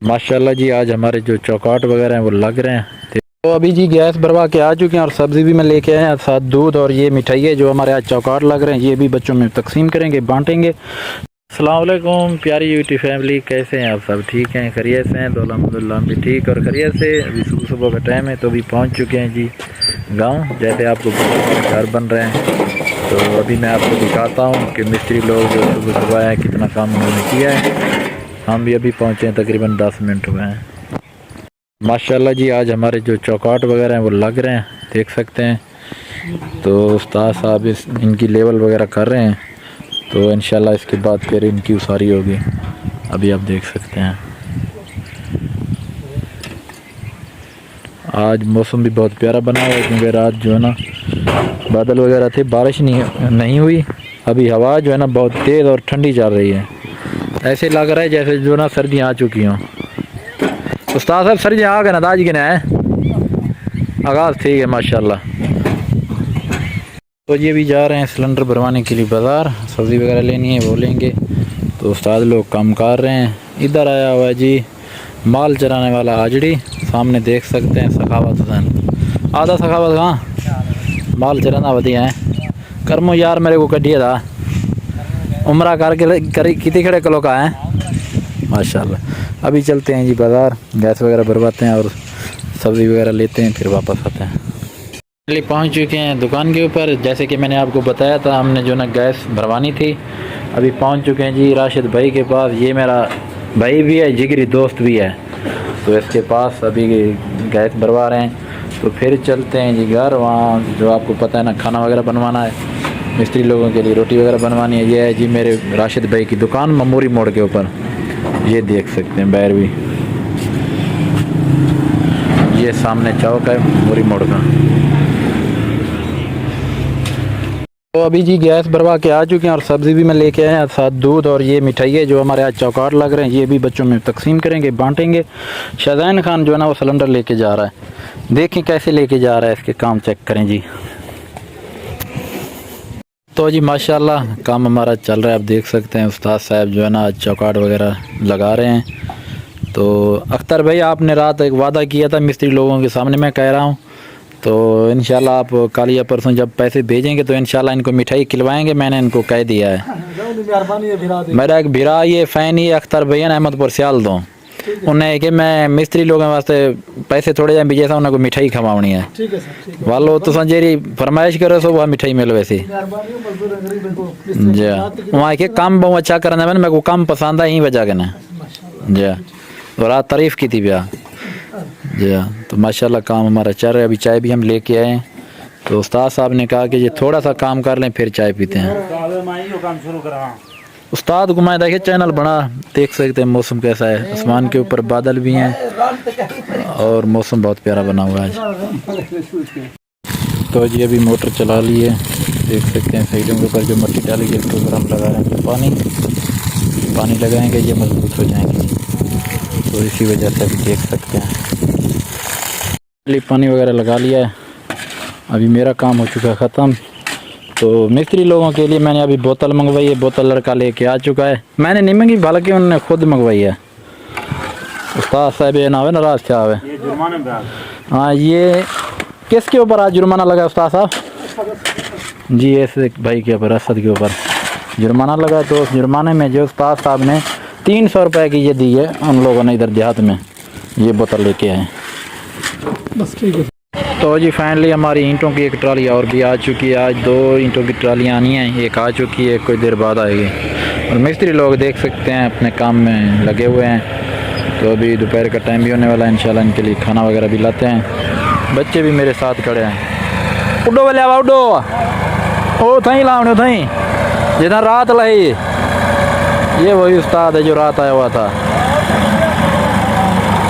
माशाल्लाह जी, आज हमारे जो चौकाट वगैरह हैं वो लग रहे हैं। तो अभी जी गैस भरवा के आ चुके हैं और सब्ज़ी भी मैं लेके आए हैं, साथ दूध और ये मिठाई है जो हमारे आज चौकाट लग रहे हैं, ये भी बच्चों में तकसीम करेंगे, बांटेंगे। अस्सलाम वालेकुम प्यारी यूट्यूब फैमिली, कैसे हैं आप सब? ठीक हैं, खैरियत से हैं? तो अल्हम्दुलिल्लाह हम भी ठीक और खैरियत से। अभी सुबह सुबह का टाइम है तो अभी पहुंच चुके हैं जी गांव। जैसे आपको घर बन रहे हैं तो अभी मैं आपको दिखाता हूं कि मिस्त्री लोग जो सुबह सुबह आए कितना काम उन्होंने किया है। हम भी अभी पहुंचे हैं, तकरीबन 10 मिनट हुए हैं। माशाल्लाह जी, आज हमारे जो चौकाट वगैरह हैं वो लग रहे हैं, देख सकते हैं। तो उस्ताद साहब इनकी लेवल वगैरह कर रहे हैं, तो इंशाल्लाह इसके बाद फिर इनकी उसारी होगी। अभी आप देख सकते हैं। आज मौसम भी बहुत प्यारा बना हुआ है क्योंकि रात जो है ना बादल वगैरह थे, बारिश नहीं हुई। अभी हवा जो है ना बहुत तेज़ और ठंडी चल रही है, ऐसे लग रहा है जैसे जो ना सर्दियाँ आ चुकी हों। उस्ताद साहब सर्दियाँ आ गए ना, दाज गिने हैं आगाज़, ठीक है माशाल्लाह। तो ये भी जा रहे हैं सिलेंडर भरवाने के लिए बाज़ार, सब्ज़ी वगैरह लेनी है वो लेंगे। तो उस्ताद लोग काम कर रहे हैं। इधर आया हुआ है जी माल चराने वाला आजड़ी, सामने देख सकते हैं सखावत हुसैन। आधा सखावत कहाँ माल चराना वधिया है, करमो यार मेरे को कटिए था उम्र करके कितने खड़े किलो का है माशाल्लाह। अभी चलते हैं जी बाज़ार, गैस वगैरह भरवाते हैं और सब्ज़ी वगैरह लेते हैं, फिर वापस आते हैं। पहले पहुंच चुके हैं दुकान के ऊपर, जैसे कि मैंने आपको बताया था हमने जो ना गैस भरवानी थी। अभी पहुंच चुके हैं जी राशिद भाई के पास। ये मेरा भाई भी है, जिगरी दोस्त भी है, तो इसके पास अभी गैस भरवा रहे हैं। तो फिर चलते हैं जी घर, वहाँ जो आपको पता है ना खाना वगैरह बनवाना है, मिस्त्री लोगों के लिए रोटी वगैरह बनवानी है। ये है जी मेरे राशिद भाई की दुकान, ममूरी मोड़ के ऊपर, ये देख सकते हैं बैर भी, ये सामने चौक है ममूरी मोड़ का। तो अभी जी गैस भरवा के आ चुके हैं और सब्ज़ी भी मैं लेके आए हैं, साथ दूध और ये मिठाई है जो हमारे आज चौकाट लग रहे हैं, ये भी बच्चों में तकसीम करेंगे, बांटेंगे। शाहजहान खान जो है ना वो सिलेंडर लेके जा रहा है, देखें कैसे लेके जा रहा है, इसके काम चेक करें जी। तो जी माशाल्लाह काम हमारा चल रहा है, आप देख सकते हैं उस्ताद साहब जो है ना आज चौकाट वगैरह लगा रहे हैं। तो अख्तर भाई आपने रात एक वादा किया था मिस्त्री लोगों के सामने, मैं कह रहा हूँ तो इंशाल्लाह आप कल या परसों जब पैसे भेजेंगे तो इंशाल्लाह इनको मिठाई खिलवाएंगे, मैंने इनको कह दिया है। मेरा एक भिरा ये फ़ैन ही अख्तर भैया अहमदपुर सियाल दो, उन्हें कि मैं मिस्त्री लोगों वास्ते पैसे थोड़े जहाँ भेजे उनको मिठाई खवानी है, वालो तो जेरी फरमाइश करो सो वह मिठाई मिल वैसी जी। वहाँ के काम बहुत अच्छा करना है, मेरे को काम पसंद है, यही वजह के ना जी। तो रात तारीफ़ की थी भैया जी। तो माशाल्लाह काम हमारा चल रहा है। अभी चाय भी हम लेके आए हैं, तो उस्ताद साहब ने कहा कि ये थोड़ा सा काम कर लें फिर चाय पीते हैं। उस्ताद घुमाए देखिए चैनल बना, देख सकते हैं मौसम कैसा है, आसमान के ऊपर बादल भी हैं और मौसम बहुत प्यारा बना हुआ है आज। तो जी अभी मोटर चला ली है, देख सकते हैं साइडों के ऊपर जो मट्टी डाली गई उसके ऊपर हम लगा रहे हैं पानी लगाएंगे, ये मजबूत हो जाएंगे, तो इसी वजह से अभी देख सकते हैं पानी वगैरह लगा लिया है। अभी मेरा काम हो चुका है ख़त्म। तो मिस्त्री लोगों के लिए मैंने अभी बोतल मंगवाई है, बोतल लड़का लेके आ चुका है, मैंने नहीं मंगी बल्कि उन्होंने खुद मंगवाई है। उस्ताद साहब ये ना नाराज क्या है, हाँ ये किसके ऊपर आज जुर्माना लगा उस्ताद साहब जी? ऐसे भाई के ऊपर, असद के ऊपर जुर्माना लगा। तो उस जुर्माने में जो उस्ताद साहब ने 300 रुपये की ये दी है उन लोगों ने इधर देहात में, ये बोतल लेके आए बस, ठीक है। तो जी फाइनली हमारी ईंटों की एक ट्राली और भी आ चुकी है। आज 2 ईंटों की ट्रालियाँ आनी हैं, एक आ चुकी है, कुछ देर बाद आएगी। और मिस्त्री लोग देख सकते हैं अपने काम में लगे हुए हैं। तो अभी दोपहर का टाइम भी होने वाला है, इंशाल्लाह इनके लिए खाना वगैरह भी लाते हैं। बच्चे भी मेरे साथ खड़े हैं। उडो वाले आवा उडो, ओ थी लाओ थी जिधर रात लाई, ये वही उस्ताद है जो रात आया हुआ था।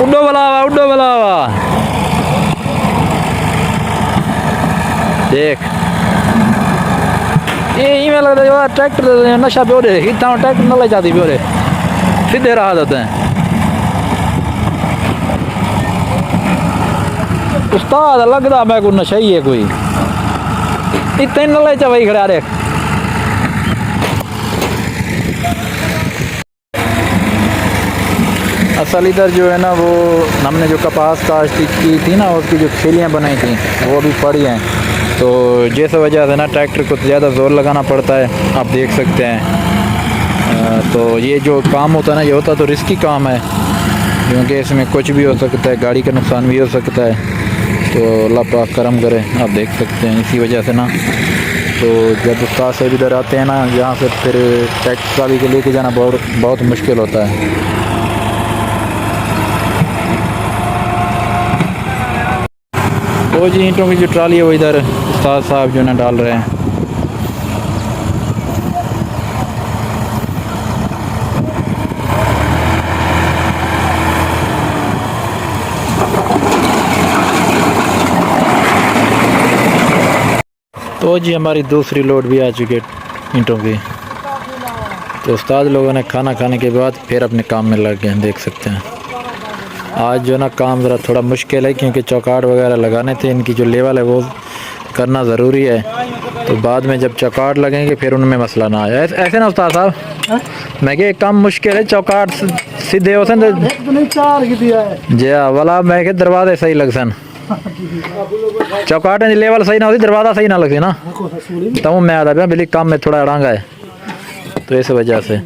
उडो बलावा उडो बलावा, देख ये में लगता है ट्रैक्टर नशा प्यो रे, इतना ट्रैक्टर न ले जाती प्यो रे, सीधे राह देते हैं। उस्ताद लगता मैं को नशा ही है कोई, इतने न ले जा वही खड़ा रे। असल इधर जो है ना वो हमने जो कपास काश्त की थी ना उसकी जो खेलियाँ बनाई थी वो भी पड़ी हैं, तो जैसे वजह से ना ट्रैक्टर को ज़्यादा ज़ोर लगाना पड़ता है, आप देख सकते हैं। तो ये जो काम होता है ना ये होता तो रिस्की काम है, क्योंकि इसमें कुछ भी हो सकता है, गाड़ी का नुकसान भी हो सकता है। तो अल्लाह पाक करम करे, आप देख सकते हैं। इसी वजह से ना तो जब उस्ताद साहब इधर आते हैं ना यहाँ से फिर ट्रैक्टर ट्राली के लेके जाना बहुत मुश्किल होता है। वो जी ईंटों की जो ट्राली है वो इधर उस्ताद साहब जो ना डाल रहे हैं। तो जी हमारी दूसरी लोड भी आ चुकी है ईंटों की। तो उस्ताद लोगों ने खाना खाने के बाद फिर अपने काम में लग गए हैं, देख सकते हैं। आज जो ना काम ज़रा थोड़ा मुश्किल है, क्योंकि चौकाट वगैरह लगाने थे, इनकी जो लेवल है वो करना ज़रूरी है। तो बाद में जब चौकाट लगेंगे फिर उनमें मसला ना आए। ऐसे ना उस्ताद साहब, मैं कि काम मुश्किल है, चौकाट सीधे होते जी हाँ वाला, मैं कि दरवाजे सही लग सन, चौकाट लेवल सही ना होती, दरवाज़ा सही ना लगे ना, तब मैं आता पाया बिल्ली काम में थोड़ा अड़ांगा है, तो इस वजह से।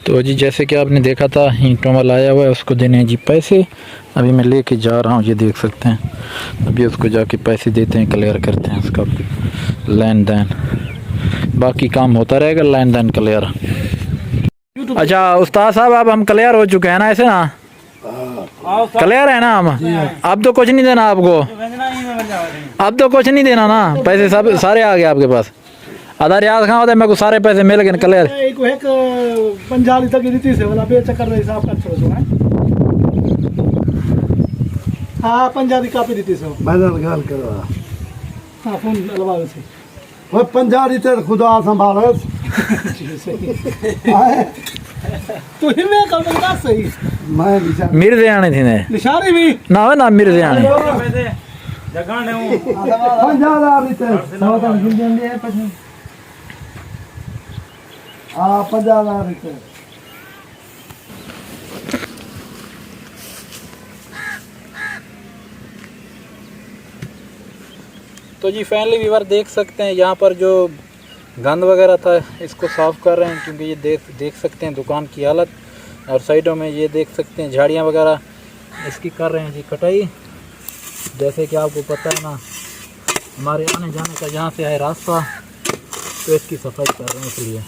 तो जी जैसे कि आपने देखा था ईंटों वाला आया हुआ है, उसको देने हैं जी पैसे। अभी मैं लेके जा रहा हूँ, ये देख सकते हैं। अभी उसको जाके पैसे देते हैं, क्लियर करते हैं उसका लेन देन, बाकी काम होता रहेगा लेन देन क्लियर। अच्छा उस्ताद साहब अब हम क्लियर हो चुके हैं ना, ऐसे ना क्लियर है ना हम, अब तो कुछ नहीं देना आपको, अब तो कुछ नहीं देना ना, पैसे सब सारे आ गए आपके पास। आधार याद कहाँ होता है, मेरे को सारे पैसे मिल गए क्लियर। एक 50 तक रीति से वाला बेचकर रहे हिसाब का छोड़ दो। हाँ 50 कापी रीति से मैंने गाल करो। हाँ फोन लगवा से वो 50 रीति खुदा संभाले। तो ही मैं कल बता सही मैं मिर्जे आने थे निशानी भी ना हो ना, मिर्जे आने जगह ने हूं 50 रीति सावधान गिन दिए પછી आ 50 रीति। तो जी फैमिली व्यूअर देख सकते हैं यहाँ पर जो गंद वगैरह था इसको साफ़ कर रहे हैं, क्योंकि ये देख सकते हैं दुकान की हालत, और साइडों में ये देख सकते हैं झाड़ियाँ वगैरह इसकी कर रहे हैं जी कटाई। जैसे कि आपको पता है ना हमारे आने जाने का यहाँ से है रास्ता, तो इसकी सफाई कर रहे हैं इसलिए।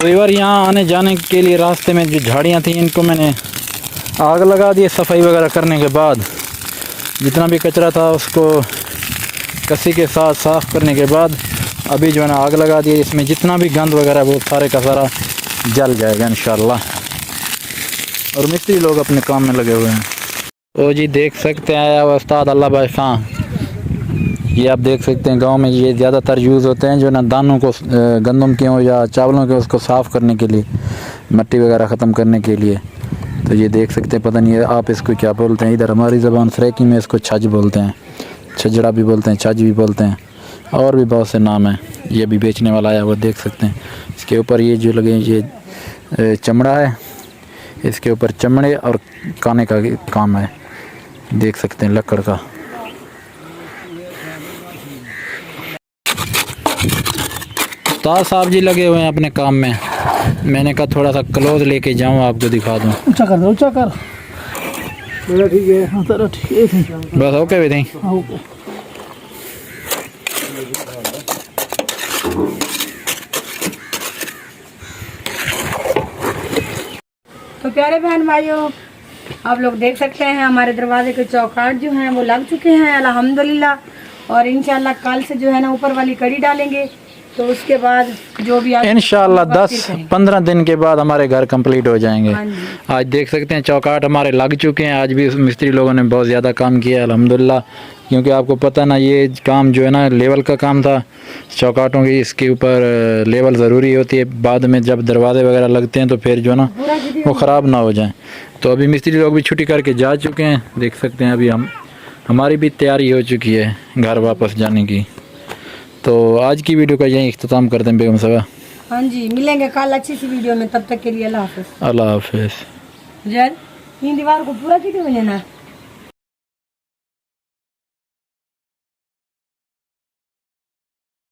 रिवर यहाँ आने जाने के लिए रास्ते में जो झाड़ियाँ थी इनको मैंने आग लगा दी सफाई वगैरह करने के बाद। जितना भी कचरा था उसको कसी के साथ साफ़ करने के बाद अभी जो है ना आग लगा दी। इसमें जितना भी गंद वगैरह वो सारे का सारा जल जाएगा इंशाल्लाह। और मिस्त्री लोग अपने काम में लगे हुए हैं। तो जी देख सकते हैं उस्ताद अल्लाह भाई खां, ये आप देख सकते हैं गांव में ये ज़्यादातर यूज़ होते हैं जो ना दानों को गंदम के हो या चावलों के उसको साफ़ करने के लिए, मिट्टी वगैरह ख़त्म करने के लिए। तो ये देख सकते हैं, पता नहीं आप इसको क्या बोलते हैं, इधर हमारी ज़बान सरेकी में इसको छज बोलते हैं, छजड़ा भी बोलते हैं, छज भी बोलते हैं, और भी बहुत से नाम हैं। ये भी बेचने वाला आया वो देख सकते हैं। इसके ऊपर ये जो लगे ये चमड़ा है, इसके ऊपर चमड़े और काने का काम है, देख सकते हैं लकड़ का। उस्ताद साहब जी लगे हुए हैं अपने काम में। मैंने कहा थोड़ा सा क्लोज लेके जाऊं आपको दिखा दूं। ऊंचा कर दो, ऊंचा कर। मेरा ठीक है, हाँ तेरा ठीक है। बस ओके भी नहीं। हाँ ओके। तो प्यारे बहन भाइयों, आप लोग देख सकते हैं हमारे दरवाजे के चौकाट जो हैं वो लग चुके हैं अल्हम्दुलिल्लाह। और इंशाल्लाह कल से जो है ना ऊपर वाली कड़ी डालेंगे। तो उसके बाद जो भी आप इंशाल्लाह बात फिर 10-15 दिन के बाद हमारे घर कंप्लीट हो जाएंगे। हाँ जी। आज देख सकते हैं चौकाट हमारे लग चुके हैं। आज भी उस मिस्त्री लोगों ने बहुत ज़्यादा काम किया है अल्हम्दुलिल्लाह, क्योंकि आपको पता ना ये काम जो है ना लेवल का काम था चौकाटों की, इसके ऊपर लेवल ज़रूरी होती है। बाद में जब दरवाजे वगैरह लगते हैं तो फिर जो है ना पूरा वीडियो वो ख़राब ना हो जाए। तो अभी मिस्त्री लोग भी छुट्टी करके जा चुके हैं, देख सकते हैं। अभी हमारी भी तैयारी हो चुकी है घर वापस जाने की। तो आज की वीडियो का यही इख्तिताम करते हैं बेगम साहबा। हाँ जी, मिलेंगे कल अच्छी सी वीडियो में, तब तक के लिए अल्लाह हाफिज़। अल्लाह हाफिज़। जल इन दीवार को पूरा वीडियो में लेना है।